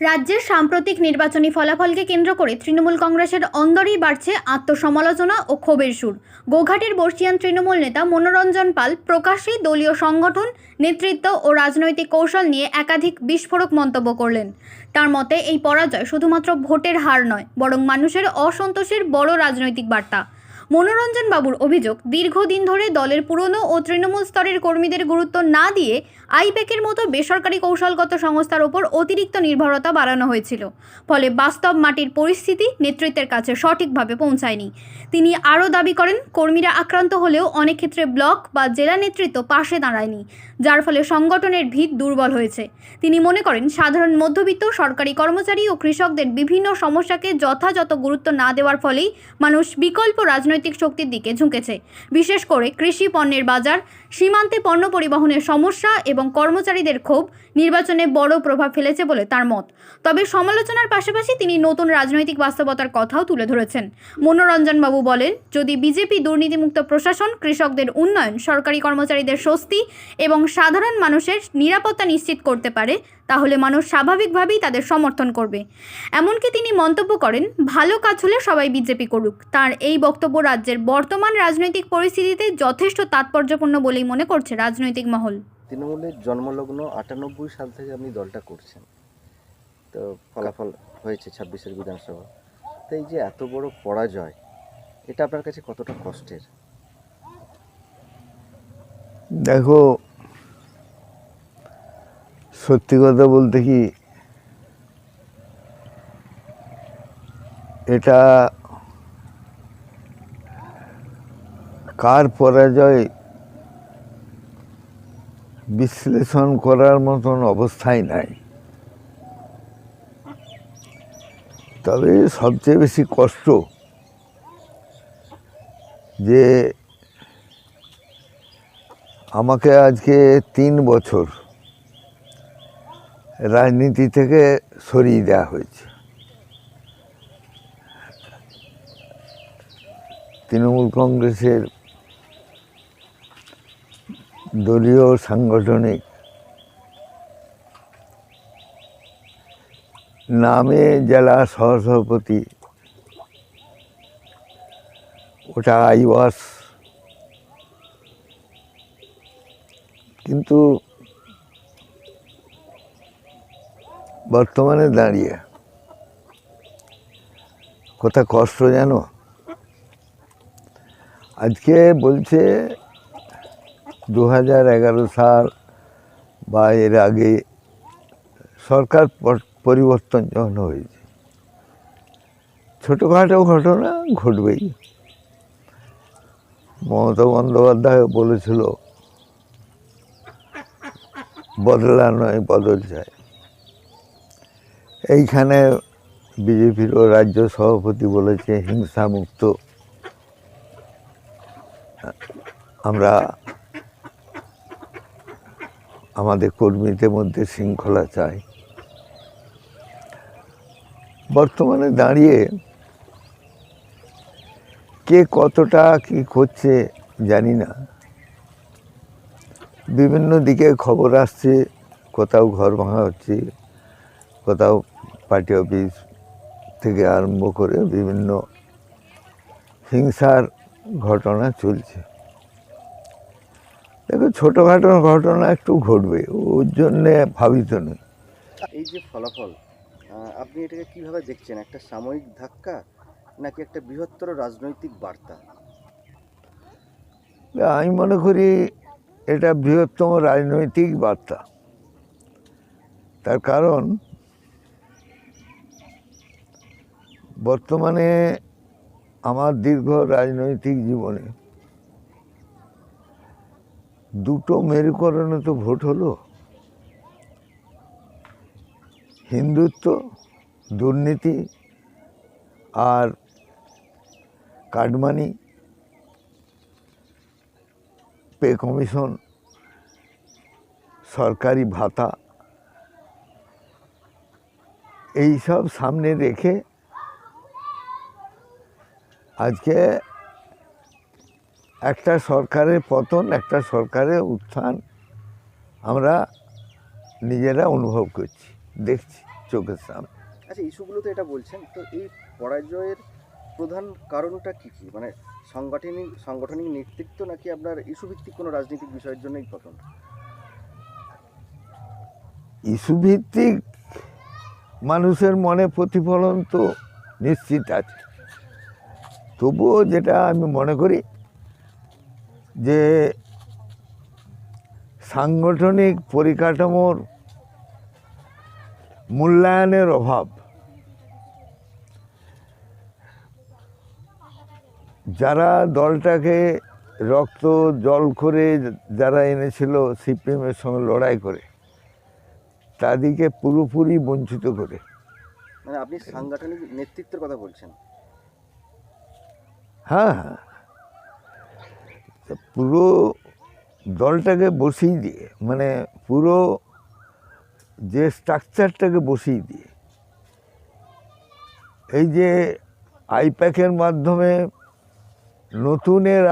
রাজ্যের সাম্প্রতিক নির্বাচনী ফলাফলকে কেন্দ্র করে তৃণমূল কংগ্রেসের অন্দরেই বাড়ছে আত্মসমালোচনা ও ক্ষোভের সুর। গোঘাটের বর্ষিয়ান তৃণমূল নেতা মনোরঞ্জন পাল প্রকাশ্যে দলীয় সংগঠন, নেতৃত্ব ও রাজনৈতিক কৌশল নিয়ে একাধিক বিস্ফোরক মন্তব্য করলেন। তার মতে এই পরাজয় শুধুমাত্র ভোটের হার নয়, বরং মানুষের অসন্তোষের বড় রাজনৈতিক বার্তা। মনোরঞ্জন বাবুর অভিযোগ, দীর্ঘদিন ধরে দলের পুরনো ও তৃণমূল স্তরের কর্মীদের গুরুত্ব না দিয়ে আইপ্যাকের মতো বেসরকারি কৌশলগত সংস্থার ওপর অতিরিক্ত নির্ভরতা বাড়ানো হয়েছিল। ফলে বাস্তব মাটির পরিস্থিতি নেতৃত্বের কাছে সঠিকভাবে পৌঁছায়নি। তিনি আরও দাবি করেন, কর্মীরা আক্রান্ত হলেও অনেক ক্ষেত্রে ব্লক বা জেলা নেতৃত্ব পাশে দাঁড়ায়নি, যার ফলে সংগঠনের ভিত দুর্বল হয়েছে। তিনি মনে করেন, সাধারণ মধ্যবিত্ত, সরকারি কর্মচারী ও কৃষকদের বিভিন্ন সমস্যাকে যথাযথ গুরুত্ব না দেওয়ার ফলেই মানুষ বিকল্প রাজনৈতিক শক্তির দিকে ঝুঁকেছে। বিশেষ করে কৃষি পণ্যের বাজার, সীমান্তে পণ্য পরিবহনের সমস্যা এবং কর্মচারীদের ক্ষোভ নির্বাচনে বড় প্রভাব ফেলেছে বলে তার মত। তবে সমালোচনার পাশাপাশি তিনি নতুন রাজনৈতিক বাস্তবতার কথাও তুলে ধরেছেন। মনোরঞ্জন বাবু বলেন, যদি বিজেপি দুর্নীতিমুক্ত প্রশাসন, কৃষকদের উন্নয়ন, সরকারি কর্মচারীদের স্বস্তি এবং সাধারণ মানুষের নিরাপত্তা নিশ্চিত করতে পারে, তাহলে মানুষ স্বাভাবিকভাবেই তাদের সমর্থন করবে। এমনকি তিনি মন্তব্য করেন, ভালো কাজ হলে সবাই বিজেপি করুক। তার এই বক্তব্য রাজ্যের বর্তমান রাজনৈতিক পরিস্থিতিতে যথেষ্ট তাৎপর্যপূর্ণ বলেই মনে করছে রাজনৈতিক মহল। তৃণমূলের জন্মলগ্ন 98 সাল থেকে আপনি দলটা করছেন, তো ফলাফল হয়েছে 26-এর বিধানসভা। তো এই যে এত বড় পরাজয়, এটা আপনার কাছে কতটা কষ্টের? দেখো, সত্যি কথা বলতে কি, এটা কার পরাজয় বিশ্লেষণ করার মতন অবস্থায় নাই। তবে সবচেয়ে বেশি কষ্ট যে আমাকে আজকে 3 বছর রাজনীতি থেকে সরিয়ে দেওয়া হয়েছে। তৃণমূল কংগ্রেসের দলীয় সাংগঠনিক নামে জেলা সহসভাপতি, ওটা আই ওয়াস, কিন্তু বর্তমানে দাঁড়িয়ে কোথা কষ্ট জানো, আজকে বলছে 2011 সাল বা এর আগে সরকার পরিবর্তন যখন হয়েছে, ছোটোখাটো ঘটনা ঘটবেই। মমতা বন্দ্যোপাধ্যায় বলেছিল, বদলা নয় বদল চাই। এইখানে বিজেপিরও রাজ্য সভাপতি বলেছে, হিংসামুক্ত আমরা আমাদের কর্মীদের মধ্যে শৃঙ্খলা চাই। বর্তমানে দাঁড়িয়ে কে কতটা কি করছে জানি না। বিভিন্ন দিকে খবর আসছে, কোথাও ঘর ভাঙা হচ্ছে, কোথাও পার্টি অফিস থেকে আরম্ভ করে বিভিন্ন হিংসার ঘটনা চলছে। দেখো, ছোটোখাটো ঘটনা একটু ঘটবে, ওর জন্যে ভাবিত নয়। এই যে ফলাফল, আপনি এটাকে কিভাবে দেখছেন? একটা সাময়িক ধাক্কা নাকি একটা বৃহত্তর রাজনৈতিক বার্তা? আমি মনে করি এটা বৃহত্তম রাজনৈতিক বার্তা। তার কারণ, বর্তমানে আমার দীর্ঘ রাজনৈতিক জীবনে দুটো মেরুকরণে তো ভোট হলো, হিন্দুত্ব, দুর্নীতি আর কাটমানি, পে কমিশন, সরকারি ভাতা, এই সব সামনে রেখে আজকে একটা সরকারের পতন, একটা সরকারের উত্থান আমরা নিজেরা অনুভব করছি, দেখছি। চোখের সামনে। আচ্ছা, ইস্যুগুলো তো এটা বলছেন, তো এই পরাজয়ের প্রধান কারণটা কি কি? মানে সাংগঠনিক নেতৃত্ব, নাকি আপনার ইস্যু ভিত্তিক কোনো রাজনৈতিক বিষয়ের জন্যই পতন? ইস্যু ভিত্তিক মানুষের মনে প্রতিফলন তো নিশ্চিত আছে, তবুও যেটা আমি মনে করি যে সাংগঠনিক পরিকাঠামোর মূল্যায়নের অভাব, যারা দলটাকে রক্ত জল করে যারা এনেছিল সিপিএমের সঙ্গে লড়াই করে, তাদেরকে পুরোপুরি বঞ্চিত করে। মানে আপনি সাংগঠনিক নেতৃত্বের কথা বলছেন? হ্যাঁ হ্যাঁ, তো পুরো দলটাকে বসিয়ে দিয়ে, মানে পুরো যে স্ট্রাকচারটাকে বসিয়ে দিয়ে, এই যে আইপ্যাকের মাধ্যমে নতুনের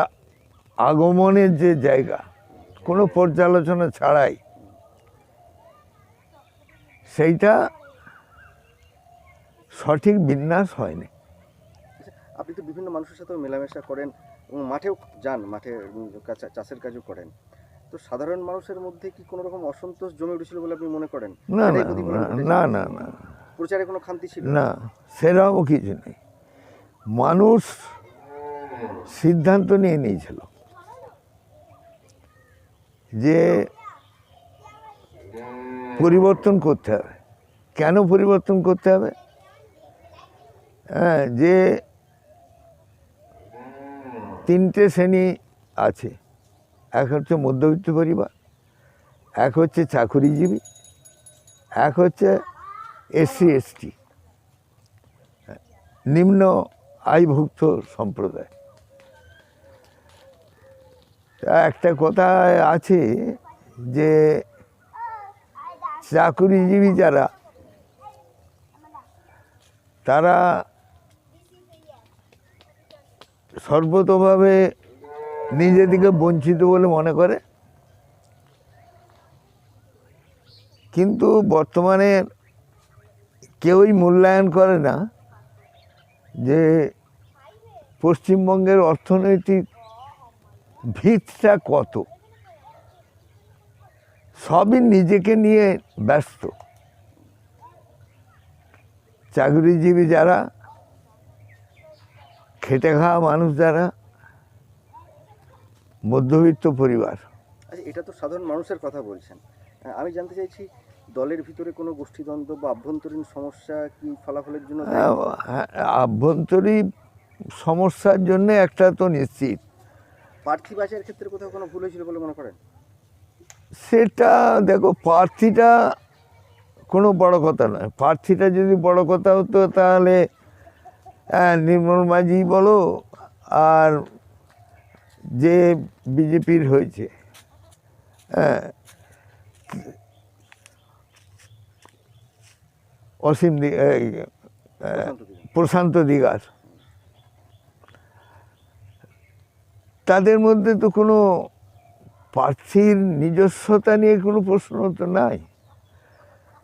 আগমনের যে জায়গা, কোনো পর্যালোচনা ছাড়াই, সেইটা সঠিক বিন্যাস হয়নি। আপনি তো বিভিন্ন মানুষের সাথেও মেলামেশা করেন এবং মাঠেও যান, মাঠে চাষের কাজও করেন, তো সাধারণ মানুষের মধ্যে কি কোনো রকম অসন্তোষ জমে উঠেছিল বলে আপনি মনে করেন? না না এটাই প্রতিফলন ঘটেছে? না না না প্রচারে কোনো খামতি ছিল? না, সেরকম কিছু নেই। মানুষ সিদ্ধান্ত নিয়ে নিয়েছিল যে পরিবর্তন করতে হবে। কেন পরিবর্তন করতে হবে? হ্যাঁ, যে তিনটে শ্রেণী আছে, এক হচ্ছে মধ্যবিত্ত পরিবার, এক হচ্ছে চাকুরিজীবী, এক হচ্ছে এসসি এসটি, নিম্ন আয়ভুক্ত সম্প্রদায়। তা একটা কথা আছে যে চাকুরিজীবী যারা, তারা সর্বতোভাবে নিজেদেরকে বঞ্চিত বলে মনে করে, কিন্তু বর্তমানে কেউই মূল্যায়ন করে না যে পশ্চিমবঙ্গের অর্থনৈতিক ভিতটা কত। সবই নিজেকে নিয়ে ব্যস্ত। চাকরিজীবী যারা, খেটে খাওয়া মানুষ যারা, মধ্যবিত্ত পরিবার। আচ্ছা, এটা তো সাধারণ মানুষের কথা বলছেন, আমি জানতে চাইছি দলের ভিতরে কোনো গোষ্ঠীদ্বন্দ্ব বা আভ্যন্তরীণ সমস্যা কি ফলাফলের জন্য দায়ী? আভ্যন্তরীণ সমস্যার জন্য একটা তো নিশ্চিত। প্রার্থী বাছাইয়ের ক্ষেত্রে কোথাও কোনো ভুল হয়েছিল বলে মনে করেন? সেটা দেখো, প্রার্থীটা কোনো বড় কথা নয়। প্রার্থীটা যদি বড় কথা হতো তাহলে নির্মল মাঝি বলো আর যে বিজেপির হয়েছে অসীম প্রশান্ত দিগার, তাদের মধ্যে তো কোনো প্রার্থীর নিজস্বতা নিয়ে কোনো প্রশ্ন তো নাই।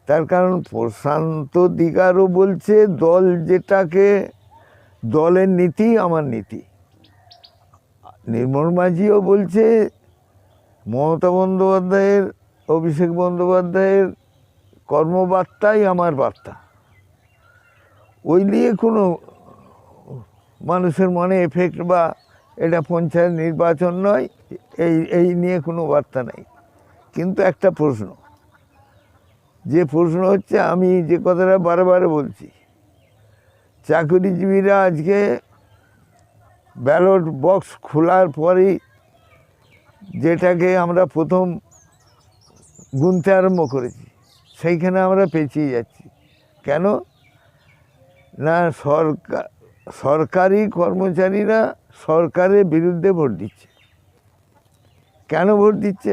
তার কারণ প্রশান্ত দিগারও বলছে দল যেটাকে, দলের নীতি আমার নীতি। নির্মল মাঝিও বলছে মমতা বন্দ্যোপাধ্যায়ের, অভিষেক বন্দ্যোপাধ্যায়ের কর্মবার্তাই আমার বার্তা। ওই নিয়ে কোনো মানুষের মনে এফেক্ট বা এটা পঞ্চায়েত নির্বাচন নয়, এই নিয়ে কোনো বার্তা নেই। কিন্তু একটা প্রশ্ন, যে প্রশ্ন হচ্ছে, আমি যে কথাটা বারে বলছি, চাকরিজীবীরা আজকে ব্যালট বক্স খোলার পরেই যেটাকে আমরা প্রথম গুনতে আরম্ভ করেছি, সেইখানে আমরা পেঁচিয়ে যাচ্ছি। কেন না, সরকারি কর্মচারীরা সরকারের বিরুদ্ধে ভোট দিচ্ছে। কেন ভোট দিচ্ছে?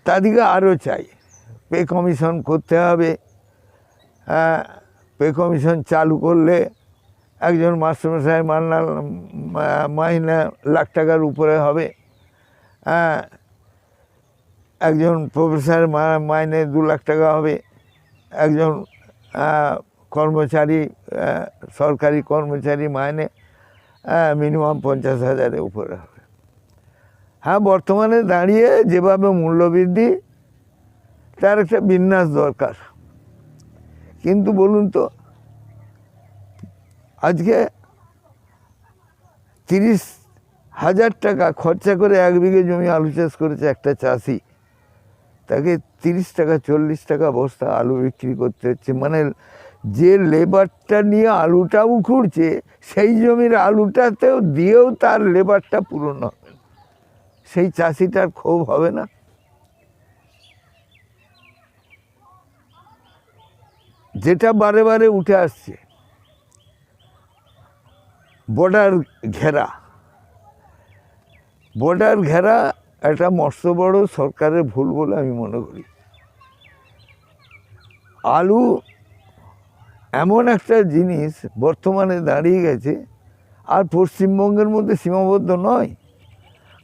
তাদেরকে আরও চাই পে কমিশন করতে হবে। পে কমিশন চালু করলে একজন মাস্টারমশাই মাইনে লাখ টাকার উপরে হবে, একজন প্রফেসর মাইনে 2 লাখ টাকা হবে, একজন কর্মচারী, সরকারি কর্মচারী মাইনে মিনিমাম 50,000-এর উপরে হবে। হ্যাঁ, বর্তমানে দাঁড়িয়ে যেভাবে মূল্যবৃদ্ধি, তার একটা বিন্যাস দরকার। কিন্তু বলুন তো, আজকে 30,000 টাকা খরচা করে 1 বিঘে জমি আলু চাষ করেছে একটা চাষি, তাকে 30 টাকা 40 টাকা বস্তা আলু বিক্রি করতে হচ্ছে। মানে যে লেবারটা নিয়ে আলুটা উখুড়ছে, সেই জমির আলুটাতেও দিয়েও তার লেবারটা পূরণ হবে, সেই চাষিটার ক্ষোভ হবে না? যেটা বারে বারে উঠে আসছে, বর্ডার ঘেরা। বর্ডার ঘেরা একটা মস্ত বড় সরকারের ভুল বলে আমি মনে করি। আলু এমন একটা জিনিস বর্তমানে দাঁড়িয়ে গেছে, আর পশ্চিমবঙ্গের মধ্যে সীমাবদ্ধ নয়,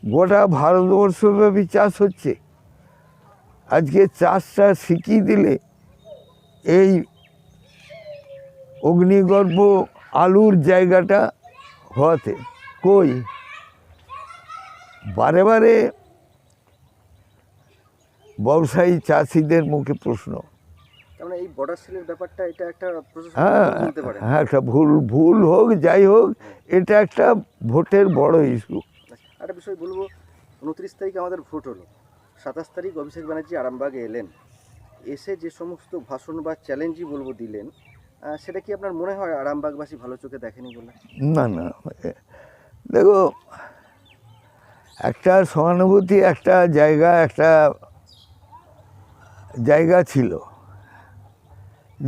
গোটা ভারতবর্ষব্যাপী চাষ হচ্ছে। আজকে চাষটা শিখিয়ে দিলে এই অগ্নিগর্ভ আলুর জায়গাটা হওয়াতে কই বারে বারে ব্যবসায়ী চাষিদের মুখে প্রশ্ন। মানে এই বর্ডার সেলের ব্যাপারটা, এটা একটা হ্যাঁ বলতে পারেন। হ্যাঁ, একটা ভুল হোক যাই হোক, এটা একটা ভোটের বড় ইস্যু। একটা বিষয় বলবো, 29 তারিখ আমাদের ভোট হলো, 27 তারিখ অভিষেক ব্যানার্জি আরামবাগে এলেন, এসে যে সমস্ত ভাষণ বা চ্যালেঞ্জই বলবো দিলেন, সেটা কি আপনার মনে হয় আরামবাগবাসী ভালো চোখে দেখেনি বলে? না না, দেখো, একটা সহানুভূতি, একটা জায়গা ছিল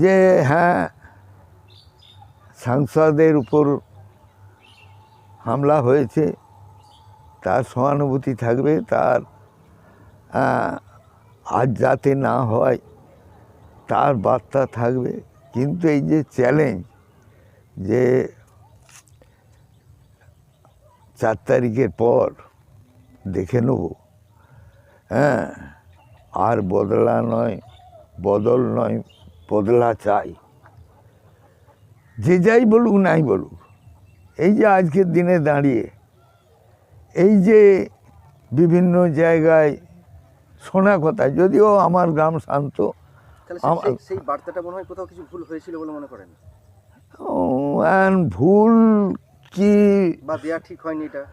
যে হ্যাঁ, সাংসদের উপর হামলা হয়েছে, তার সহানুভূতি থাকবে, তার আজ যাতে না হয় তার বার্তা থাকবে। কিন্তু এই যে চ্যালেঞ্জ, যে 4 তারিখের পর দেখে নেব, হ্যাঁ, আর বদল নয় বদলা চাই, যে যাই বলুক নাই বলুক। এই যে আজকের দিনে দাঁড়িয়ে এই যে বিভিন্ন জায়গায় শোনা কথা, যদিও আমার গ্রাম শান্ত, সেই বার্তাটা মনে হয় কোথাও কিছু ভুল হয়েছিল বলে মনে করেন? ভুল কি বা দেয়া ঠিক হয়নি, এটা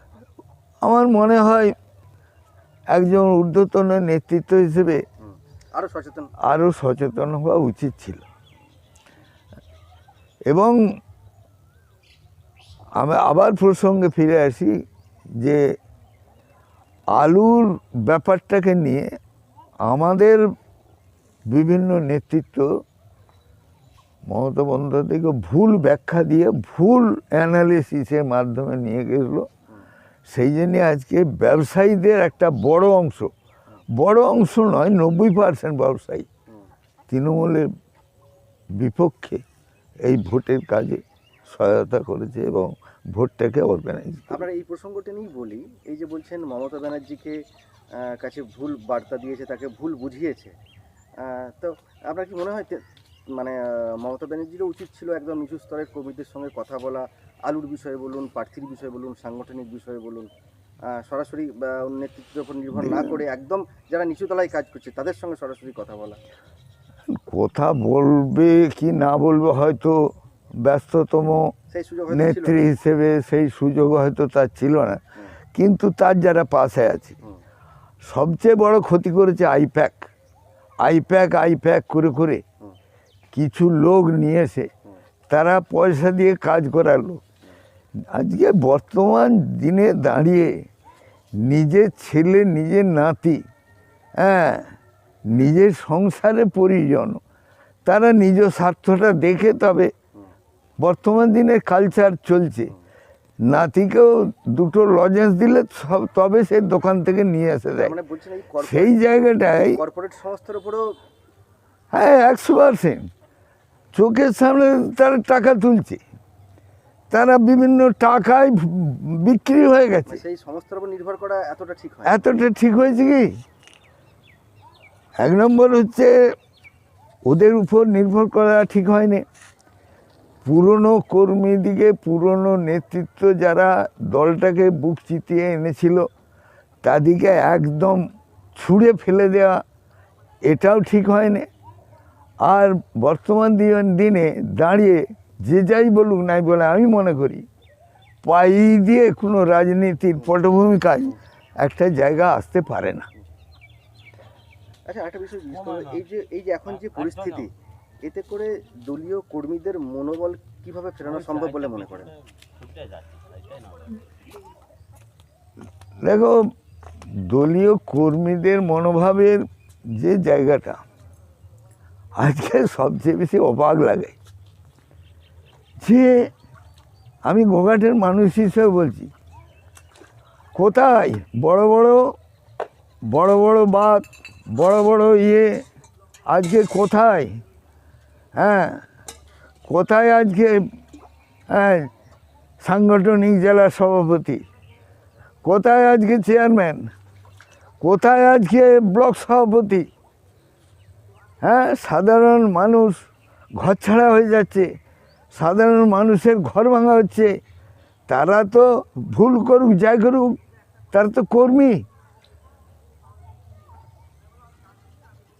আমার মনে হয় একজন ঊর্ধ্বতন নেতৃত্ব হিসেবে আরও সচেতন হওয়া উচিত ছিল। এবং আমি আবার প্রসঙ্গে ফিরে আসি যে আলুর ব্যাপারটাকে নিয়ে আমাদের বিভিন্ন নেতৃত্ব মমতা বন্দ্যোপাধ্যায়কে ভুল ব্যাখ্যা দিয়ে ভুল অ্যানালিসিসের মাধ্যমে নিয়ে গেছিল। সেই জন্যে আজকে ব্যবসায়ীদের একটা বড় অংশ নয়, 90% ব্যবসায়ী তৃণমূলের বিপক্ষে এই ভোটের কাজে সহায়তা করেছে এবং ভোটটাকে অর্গানাইজ। আপনার এই প্রসঙ্গটা নিয়েই বলি, এই যে বলছেন মমতা ব্যানার্জিকে কাছে ভুল বার্তা দিয়েছে, তাকে ভুল বুঝিয়েছে, তো আপনার কি মনে হয় মানে মমতা ব্যানার্জিরও উচিত ছিল একদম নিচু স্তরের কর্মীদের সঙ্গে কথা বলা, আলুর বিষয়ে বলুন, প্রার্থীর বিষয়ে বলুন, সাংগঠনিক বিষয়ে বলুন, সরাসরি নেতৃত্বের উপর নির্ভর না করে একদম যারা নিচু তলায় কাজ করছে তাদের সঙ্গে সরাসরি কথা বলা? কথা বলবে কি না বলবে, হয়তো ব্যস্ততম নেত্রী হিসেবে সেই সুযোগ হয়তো তার ছিল না, কিন্তু তার যারা পাশে আছে, সবচেয়ে বড় ক্ষতি করেছে আইপ্যাক করে কিছু লোক নিয়ে এসে তারা পয়সা দিয়ে কাজ করালো। আজকে বর্তমান দিনে দাঁড়িয়ে নিজের ছেলে, নিজের নাতি, হ্যাঁ, নিজের সংসারে পরিজন, তারা নিজ স্বার্থটা দেখে, তবে বর্তমান দিনে কালচার চলছে, নাতিকেও 2টো লজেন্স দিলে তবে সে দোকান থেকে নিয়ে এসে দেয়। সেই জায়গাটায় কর্পোরেট সংস্থার উপরেও হ্যাঁ 100% চোখের সামনে তারা টাকা তুলছে, তারা বিভিন্ন টাকায় বিক্রি হয়ে গেছে। সেই সংস্থার উপর নির্ভর করা এতটা ঠিক হয়েছে কি? 1 নম্বর হচ্ছে ওদের উপর নির্ভর করা ঠিক হয়নি। পুরনো কর্মীদিকে, পুরনো নেতৃত্ব যারা দলটাকে বুক চিতিয়ে এনেছিল তাদেরকে একদম ছুঁড়ে ফেলে দেওয়া, এটাও ঠিক হয়নি। আর বর্তমান দিনে দাঁড়িয়ে যে যাই বলুক নাই বলে, আমি মনে করি পাই দিয়ে কোনো রাজনীতির পটভূমিকায় একটা জায়গা আসতে পারে না। আচ্ছা, একটা বিষয় জিজ্ঞেস করবো, এই যে এখন যে পরিস্থিতি, এতে করে দলীয় কর্মীদের মনোবল কিভাবে ফেরানো সম্ভব বলে মনে করেন? দেখো, দলীয় কর্মীদের মনোভাবের যে জায়গাটা আজকে সবচেয়ে বেশি অবাক লাগে, যে আমি গোঘাটের মানুষ হিসেবে বলছি, কোথায় বড় বড় বাত, বড় আজকে কোথায়, কোথায় আজকে সাংগঠনিক জেলা সভাপতি, কোথায় আজকে চেয়ারম্যান, কোথায় আজকে ব্লক সভাপতি? সাধারণ মানুষ ঘরছাড়া হয়ে যাচ্ছে, সাধারণ মানুষের ঘর ভাঙা হচ্ছে। তারা তো ভুল করুক যাই করুক, তারা তো কর্মী,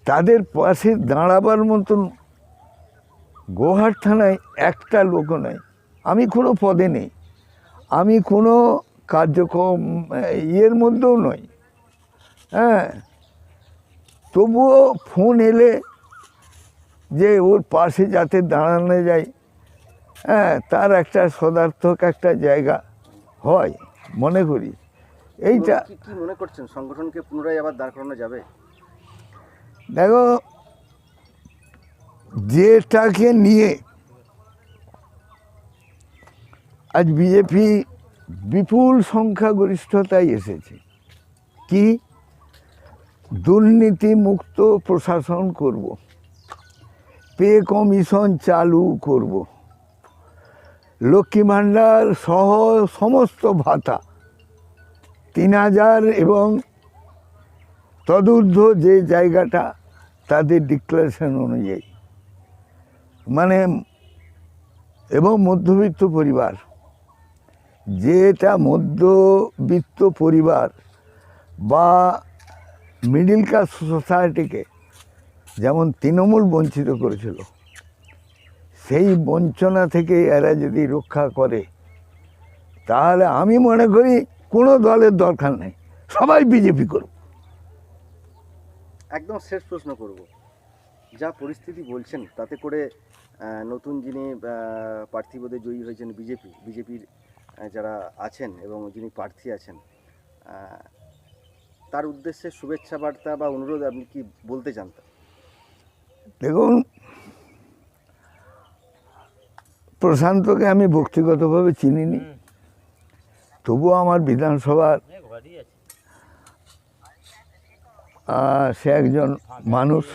তাদের পাশে দাঁড়াবার মতন গোঘাট থানায় একটা লোক নয়। আমি কোনো পদে নেই, আমি কোনো কার্যক্রম ইয়ের মধ্যেও নই, তবুও ফোন এলে যে ওর পাশে যাতে দাঁড়ানো যায়, তার একটা সদার্থক একটা জায়গা হয় মনে করি। এইটা কি মনে করছেন, সংগঠনকে পুনরায় আবার দাঁড় করানো যাবে? দেখো, যেটাকে নিয়ে আজ বিজেপি বিপুল সংখ্যাগরিষ্ঠতায় এসেছে, কি দুর্নীতি মুক্ত প্রশাসন করব, পে কমিশন চালু করব, লক্ষ্মী ভাণ্ডার সহ সমস্ত ভাতা 3000 এবং তদূর্ধ্ব যে জায়গাটা তাদের ডিক্লারেশন অনুযায়ী, মানে এবং মধ্যবিত্ত পরিবার, যেটা মধ্যবিত্ত পরিবার বা মিডিল ক্লাস সোসাইটিকে যেমন তৃণমূল বঞ্চিত করেছিল, সেই বঞ্চনা থেকে এরা যদি রক্ষা করে, তাহলে আমি মনে করি কোনো দলের দরকার নেই, সবাই বিজেপি করুক। একদম শেষ প্রশ্ন করব, যা পরিস্থিতি বলছেন তাতে করে নতুন যিনি প্রার্থী পদে জয়ী হয়েছেন বিজেপির যারা আছেন এবং যিনি প্রার্থী আছেন, তার উদ্দেশ্যে শুভেচ্ছা বার্তা বা অনুরোধ আপনি কি বলতে চান? দেখুন, প্রশান্তকে আমি ব্যক্তিগতভাবে চিনিনি, তবুও আমার বিধানসভার সে একজন মানুষ,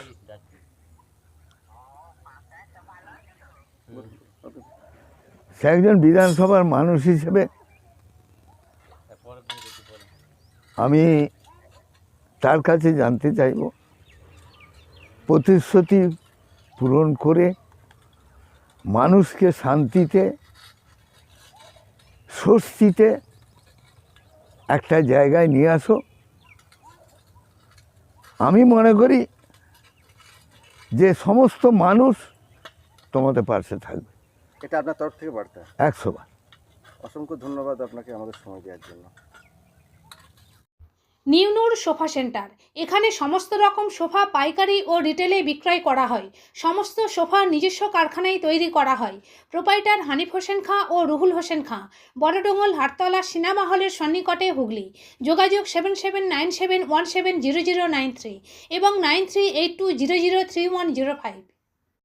সে একজন বিধানসভার মানুষ হিসেবে আমি তার কাছে জানতে চাইব, প্রতিশ্রুতি পূরণ করে মানুষকে শান্তিতে স্বস্তিতে একটা জায়গায় নিয়ে আসো। আমি মনে করি যে সমস্ত মানুষ তোমাদের পাশে থাকবে। এটা আপনার তরফ থেকে বার্তা? 100 বার। অসংখ্য ধন্যবাদ আপনাকে আমাদের সময় দেওয়ার জন্য। নিউ নূর সোফা সেন্টার, এখানে সমস্ত রকম সোফা পাইকারি ও রিটেলে বিক্রয় করা হয়। সমস্ত সোফা নিজস্ব কারখানায় তৈরি করা হয়। প্রোপাইটার হানিফ হোসেন খাঁ ও রুহুল হোসেন খাঁ, বড়ডোঙ্গল হাটতলা সিনেমা হলের সন্নিকটে, হুগলি। যোগাযোগ 7797170093 এবং 9382003105।